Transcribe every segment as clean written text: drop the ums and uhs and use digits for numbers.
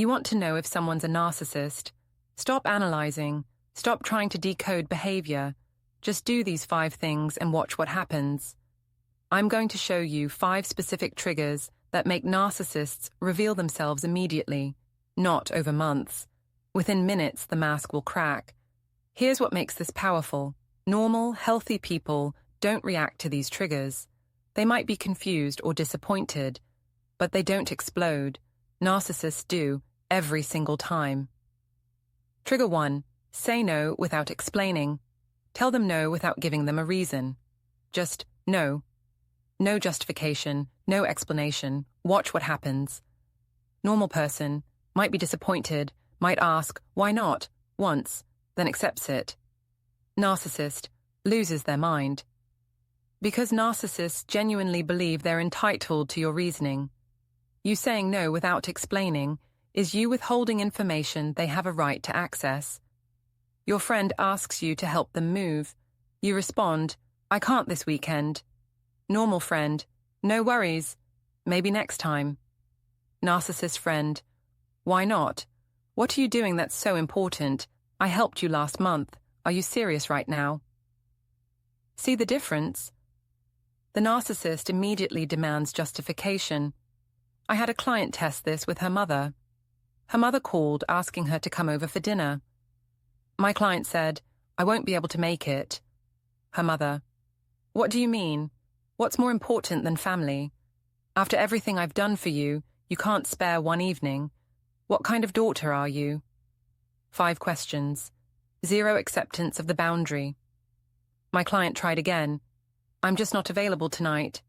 You want to know if someone's a narcissist. Stop analyzing. Stop trying to decode behavior. Just do these 5 things and watch what happens. I'm going to show you 5 specific triggers that make narcissists reveal themselves immediately, not over months. Within minutes, the mask will crack. Here's what makes this powerful. Normal, healthy people don't react to these triggers. They might be confused or disappointed, but they don't explode. Narcissists do, every single time. Trigger 1. Say no without explaining. Tell them no without giving them a reason. Just no. No justification, no explanation. Watch what happens. Normal person might be disappointed, might ask, why not, once, then accepts it. Narcissist loses their mind. Because narcissists genuinely believe they're entitled to your reasoning. You saying no without explaining is you withholding information they have a right to access. Your friend asks you to help them move. You respond, I can't this weekend. Normal friend, no worries, maybe next time. Narcissist friend, why not? What are you doing that's so important? I helped you last month. Are you serious right now? See the difference? The narcissist immediately demands justification. I had a client test this with her mother. Her mother called asking her to come over for dinner. My client said, I won't be able to make it. Her mother, what do you mean? What's more important than family? After everything I've done for you, you can't spare one evening. What kind of daughter are you? 5 questions. 0 acceptance of the boundary. My client tried again. I'm just not available tonight.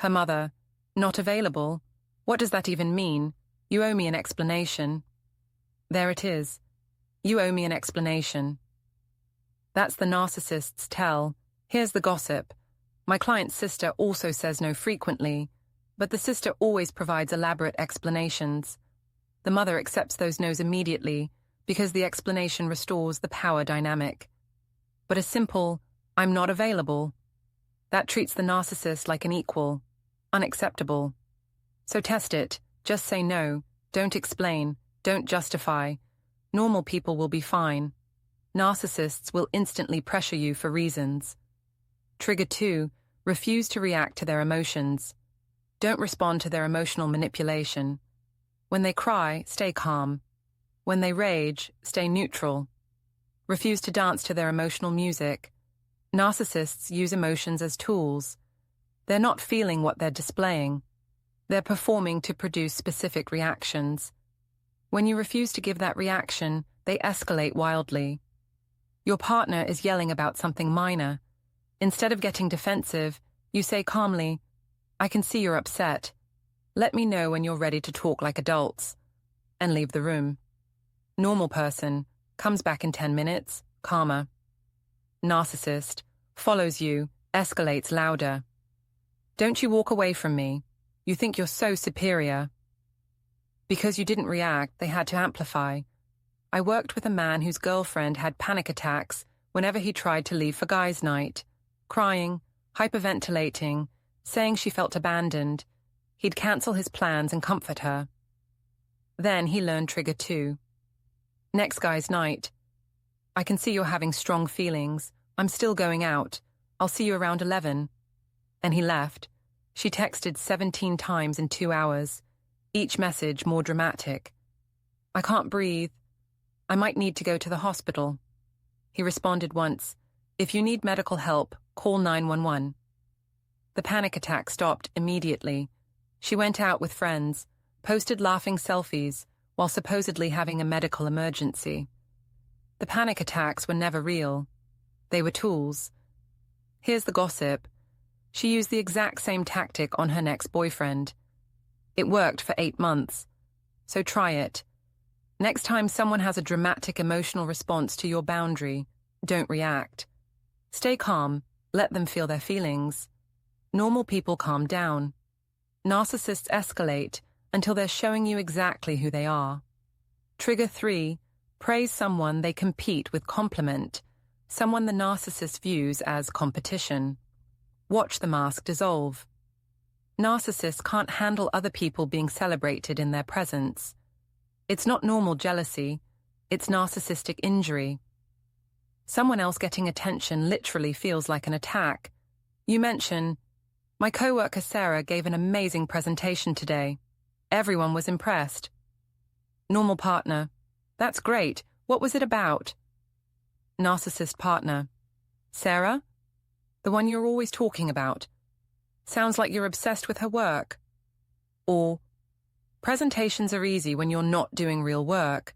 Her mother, not available? What does that even mean? You owe me an explanation. There it is. You owe me an explanation. That's the narcissist's tell. Here's the gossip. My client's sister also says no frequently, but the sister always provides elaborate explanations. The mother accepts those no's immediately because the explanation restores the power dynamic. But a simple, I'm not available, that treats the narcissist like an equal. Unacceptable. So test it. Just say no. Don't explain. Don't justify. Normal people will be fine. Narcissists will instantly pressure you for reasons. Trigger 2. Refuse to react to their emotions. Don't respond to their emotional manipulation. When they cry, stay calm. When they rage, stay neutral. Refuse to dance to their emotional music. Narcissists use emotions as tools. They're not feeling what they're displaying. They're performing to produce specific reactions. When you refuse to give that reaction, they escalate wildly. Your partner is yelling about something minor. Instead of getting defensive, you say calmly, I can see you're upset. Let me know when you're ready to talk like adults. And leave the room. Normal person comes back in 10 minutes, calmer. Narcissist follows you, escalates louder. Don't you walk away from me. You think you're so superior. Because you didn't react, they had to amplify. I worked with a man whose girlfriend had panic attacks whenever he tried to leave for guys' night. Crying, hyperventilating, saying she felt abandoned. He'd cancel his plans and comfort her. Then he learned trigger 2. Next guy's night. I can see you're having strong feelings. I'm still going out. I'll see you around 11. And he left. She texted 17 times in 2 hours. Each message more dramatic. I can't breathe. I might need to go to the hospital. He responded once, if you need medical help, call 911. The panic attack stopped immediately. She went out with friends, posted laughing selfies, while supposedly having a medical emergency. The panic attacks were never real. They were tools. Here's the gossip. She used the exact same tactic on her next boyfriend. It worked for 8 months. So try it. Next time someone has a dramatic emotional response to your boundary, don't react. Stay calm. Let them feel their feelings. Normal people calm down. Narcissists escalate until they're showing you exactly who they are. Trigger 3. Praise someone they compete with compliment, someone the narcissist views as competition. Watch the mask dissolve. Narcissists can't handle other people being celebrated in their presence. It's not normal jealousy, it's narcissistic injury. Someone else getting attention literally feels like an attack. You mention, "My coworker Sarah gave an amazing presentation today. Everyone was impressed." Normal partner, "That's great. What was it about?" Narcissist partner, "Sarah? The one you're always talking about. Sounds like you're obsessed with her work." Or, "Presentations are easy when you're not doing real work."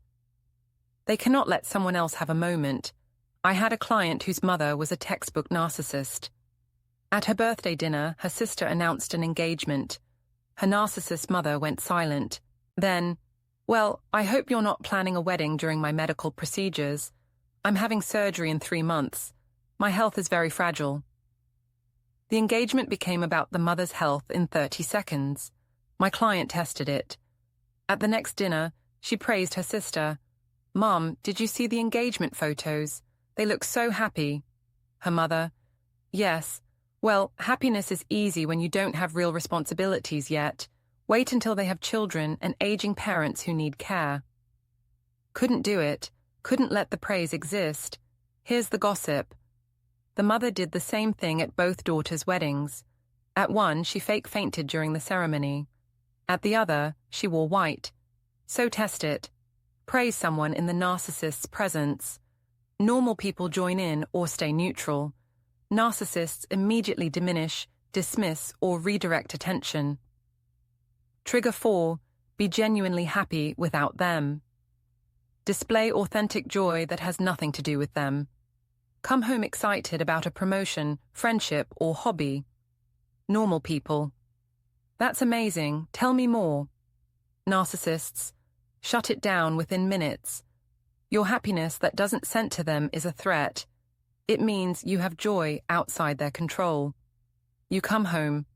They cannot let someone else have a moment. I had a client whose mother was a textbook narcissist. At her birthday dinner, her sister announced an engagement. Her narcissist mother went silent. Then, "Well, I hope you're not planning a wedding during my medical procedures. I'm having surgery in 3 months. My health is very fragile." The engagement became about the mother's health in 30 seconds. My client tested it. At the next dinner, she praised her sister. "Mom, did you see the engagement photos? They look so happy." Her mother, "Yes. Well, happiness is easy when you don't have real responsibilities yet. Wait until they have children and aging parents who need care." Couldn't do it. Couldn't let the praise exist. Here's the gossip. The mother did the same thing at both daughters' weddings. At one, she fake fainted during the ceremony. At the other, she wore white. So test it. Praise someone in the narcissist's presence. Normal people join in or stay neutral. Narcissists immediately diminish, dismiss, or redirect attention. Trigger 4. Be genuinely happy without them. Display authentic joy that has nothing to do with them. Come home excited about a promotion, friendship, or hobby. Normal people, "That's amazing, tell me more." Narcissists, shut it down within minutes. Your happiness that doesn't center them is a threat. It means you have joy outside their control. You come home,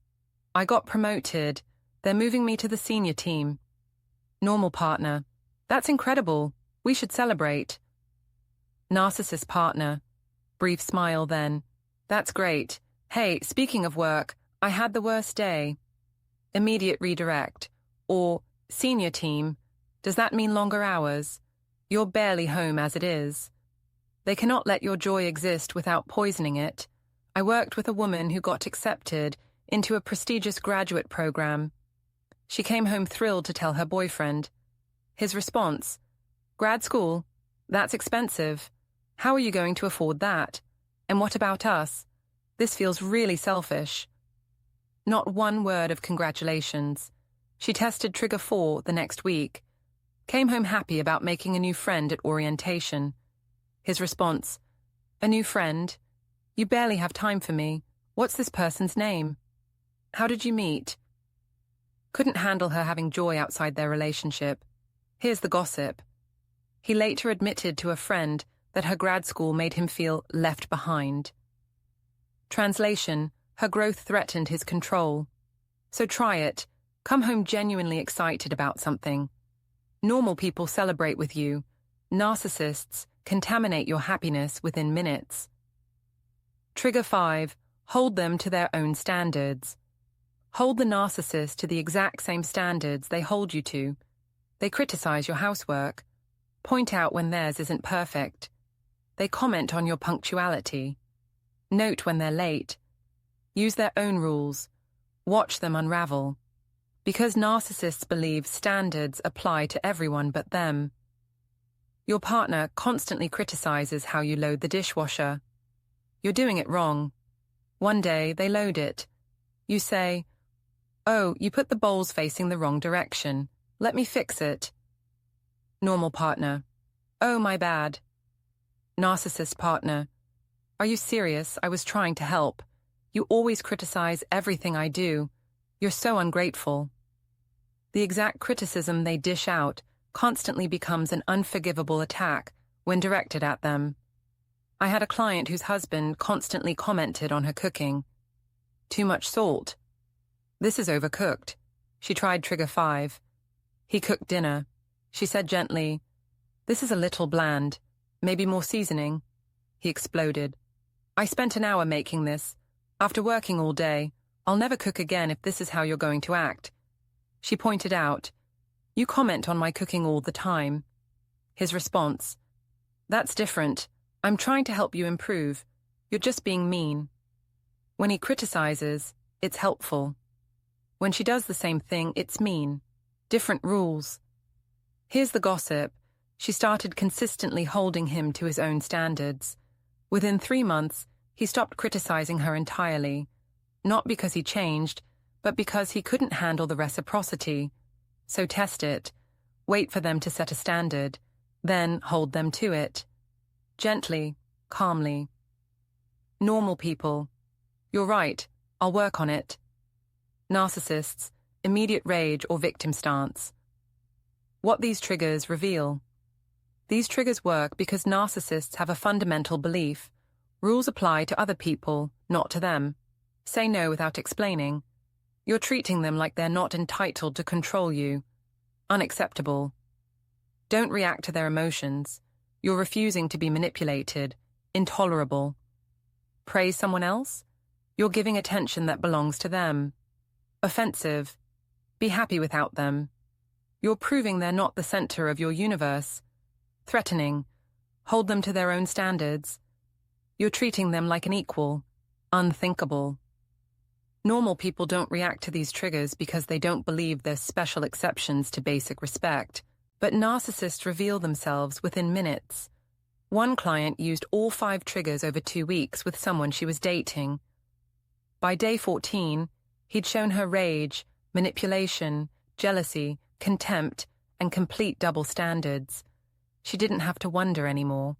"I got promoted. They're moving me to the senior team." Normal partner, "That's incredible. We should celebrate." Narcissist partner, brief smile then, "That's great. Hey, speaking of work, I had the worst day." Immediate redirect. Or, "Senior team, does that mean longer hours? You're barely home as it is." They cannot let your joy exist without poisoning it. I worked with a woman who got accepted into a prestigious graduate program. She came home thrilled to tell her boyfriend. His response, "Grad school? That's expensive. How are you going to afford that? And what about us? This feels really selfish." Not one word of congratulations. She tested trigger 4 the next week. Came home happy about making a new friend at orientation. His response, "A new friend? You barely have time for me. What's this person's name? How did you meet?" Couldn't handle her having joy outside their relationship. Here's the gossip. He later admitted to a friend that her grad school made him feel left behind. Translation, her growth threatened his control. So try it. Come home genuinely excited about something. Normal people celebrate with you. Narcissists contaminate your happiness within minutes. Trigger 5. Hold them to their own standards. Hold the narcissist to the exact same standards they hold you to. They criticize your housework. Point out when theirs isn't perfect. They comment on your punctuality. Note when they're late. Use their own rules. Watch them unravel. Because narcissists believe standards apply to everyone but them. Your partner constantly criticizes how you load the dishwasher. You're doing it wrong. One day they load it. You say, "Oh, you put the bowls facing the wrong direction. Let me fix it." Normal partner, "Oh, my bad." Narcissist partner, "Are you serious? I was trying to help. You always criticize everything I do. You're so ungrateful." The exact criticism they dish out constantly becomes an unforgivable attack when directed at them. I had a client whose husband constantly commented on her cooking. "Too much salt. This is overcooked." She tried trigger 5. He cooked dinner. She said gently, "This is a little bland. Maybe more seasoning." He exploded. "I spent an hour making this. After working all day, I'll never cook again if this is how you're going to act." She pointed out, You comment on my cooking all the time. His response, that's different. I'm trying to help you improve. You're just being mean. When he criticizes, it's helpful. When she does the same thing, it's mean. Different rules. Here's the gossip. She started consistently holding him to his own standards. Within 3 months, he stopped criticizing her entirely. Not because he changed, but because he couldn't handle the reciprocity. So test it. Wait for them to set a standard. Then hold them to it. Gently, calmly. Normal people. You're right. I'll work on it. Narcissists. Immediate rage or victim stance. What these triggers reveal. These triggers work because narcissists have a fundamental belief. Rules apply to other people, not to them. Say no without explaining. You're treating them like they're not entitled to control you. Unacceptable. Don't react to their emotions. You're refusing to be manipulated. Intolerable. Praise someone else? You're giving attention that belongs to them. Offensive. Be happy without them. You're proving they're not the center of your universe. Threatening. Hold them to their own standards. You're treating them like an equal. Unthinkable. Normal people don't react to these triggers because they don't believe there's special exceptions to basic respect. But narcissists reveal themselves within minutes. One client used all 5 triggers over 2 weeks with someone she was dating. By day 14, he'd shown her rage, manipulation, jealousy, contempt, and complete double standards. She didn't have to wonder anymore.